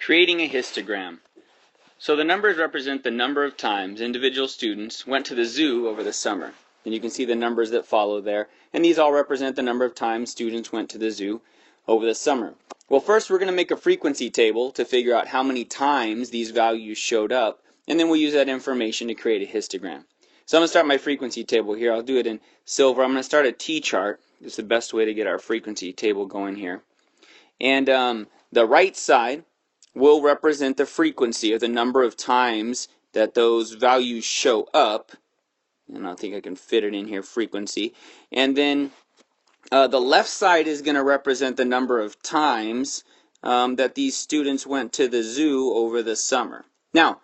Creating a histogram. So the numbers represent the number of times individual students went to the zoo over the summer. And you can see the numbers that follow there. And these all represent the number of times students went to the zoo over the summer. Well, first we're going to make a frequency table to figure out how many times these values showed up. And then we'll use that information to create a histogram. So I'm going to start my frequency table here. I'll do it in silver. I'm going to start a T-chart. It's the best way to get our frequency table going here. And the right side will represent the frequency, or the number of times that those values show up. And I think I can fit it in here, frequency. And then the left side is going to represent the number of times that these students went to the zoo over the summer. Now,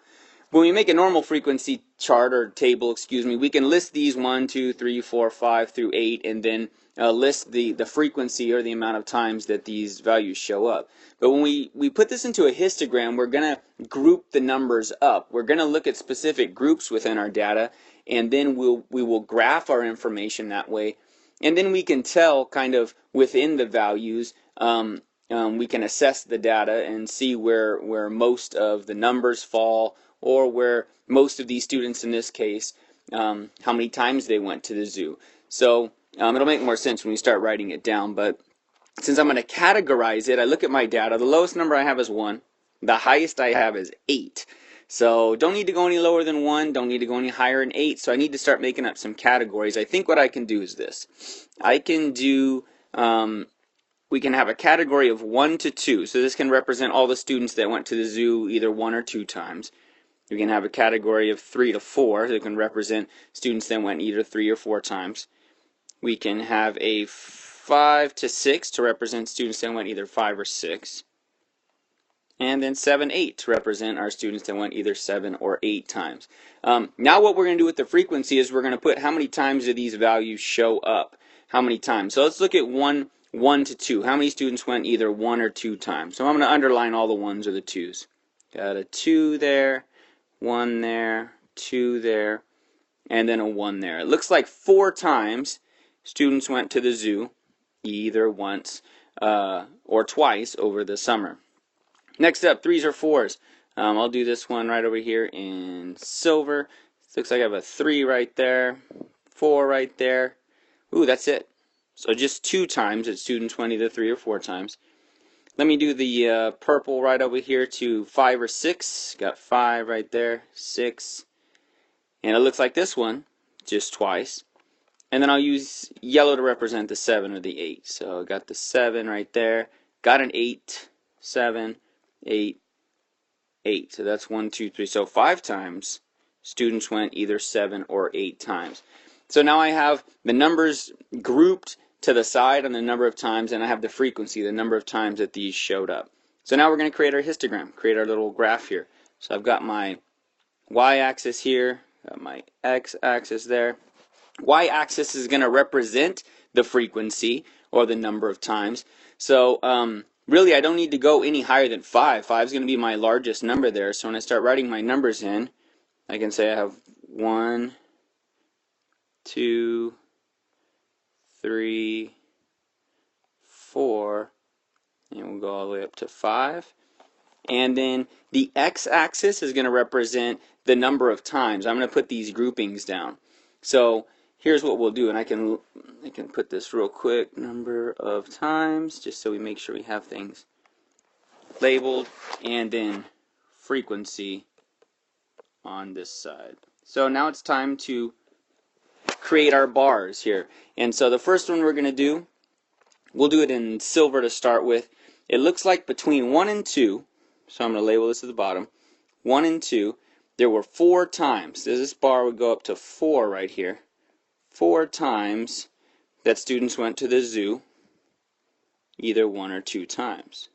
when we make a normal frequency chart or table, we can list these 1, 2, 3, 4, 5 through 8, and then list the frequency or the amount of times that these values show up. But when we put this into a histogram, we're going to group the numbers up. We're going to look at specific groups within our data, and then we will graph our information that way. And then we can tell kind of within the values, we can assess the data and see where most of the numbers fall, or where most of these students in this case, how many times they went to the zoo. So it'll make more sense when we start writing it down, but since I'm going to categorize it, I look at my data. The lowest number I have is 1. The highest I have is 8. So don't need to go any lower than 1, don't need to go any higher than 8, so I need to start making up some categories. I think what I can do is this. I can do, we can have a category of 1 to 2, so this can represent all the students that went to the zoo either 1 or 2 times. We can have a category of 3 to 4, so it can represent students that went either 3 or 4 times. We can have a 5 to 6 to represent students that went either 5 or 6. And then 7, 8 to represent our students that went either 7 or 8 times. Now what we're going to do with the frequency is we're going to put how many times do these values show up. How many times. So let's look at 1 to 2. How many students went either 1 or 2 times? So I'm going to underline all the 1s or the 2s. Got a 2 there, 1 there, 2 there, and then a 1 there. It looks like 4 times students went to the zoo either once or twice over the summer. Next up, 3s or 4s. I'll do this one right over here in silver. Looks like I have a 3 right there, 4 right there. Ooh, that's it. So just 2 times that students went either 3 or 4 times. Let me do the purple right over here to 5 or 6. Got 5 right there, 6. And it looks like this one, just twice. And then I'll use yellow to represent the 7 or the 8. So I got the 7 right there. Got an 8, 7, 8, 8. So that's 1, 2, 3. So 5 times students went either 7 or 8 times. So now I have the numbers grouped to the side on the number of times, and I have the frequency, the number of times that these showed up. So now we're going to create our histogram, create our little graph here. So I've got my y-axis here, got my x-axis there. Y-axis is going to represent the frequency or the number of times. So really I don't need to go any higher than 5. 5 is going to be my largest number there. So when I start writing my numbers in, I can say I have 1, 2, 3, 4, and we'll go all the way up to 5. And then the x-axis is going to represent the number of times. I'm going to put these groupings down. So here's what we'll do, and I can put this real quick, number of times, just so we make sure we have things labeled, and then frequency on this side. So now it's time to create our bars here. And so the first one we're going to do, we'll do it in silver to start with. It looks like between 1 and 2, so I'm going to label this at the bottom, 1 and 2, there were 4 times. So this bar would go up to 4 right here. 4 times that students went to the zoo, either 1 or 2 times.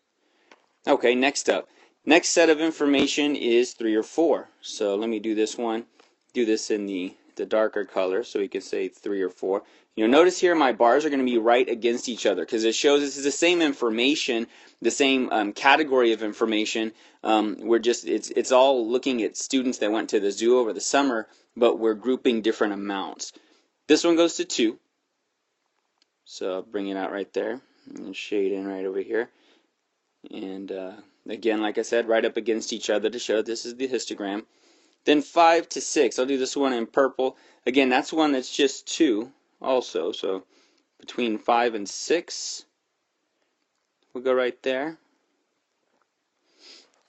Okay, next up. Next set of information is 3 or 4. So let me do this one. Do this in the darker color so we can say 3 or 4. You'll notice here my bars are going to be right against each other because it shows this is the same information, the same category of information. It's all looking at students that went to the zoo over the summer, but we're grouping different amounts. This one goes to 2. So I'll bring it out right there and shade in right over here. And Again, like I said, right up against each other to show this is the histogram. Then 5 to 6, I'll do this one in purple. Again, that's one that's just 2 also, so between 5 and 6, we'll go right there.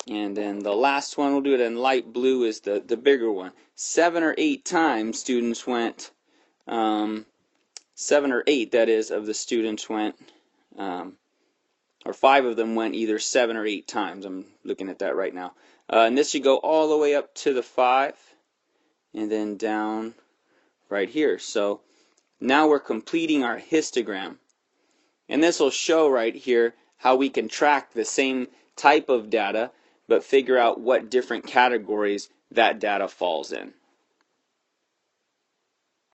And then the last one, we'll do it in light blue, is the bigger one. 7 or 8 times students went, 7 or 8, that is, of the students went, or 5 of them went either 7 or 8 times. I'm looking at that right now. And this should go all the way up to the 5 and then down right here. So now we're completing our histogram. And this will show right here how we can track the same type of data but figure out what different categories that data falls in.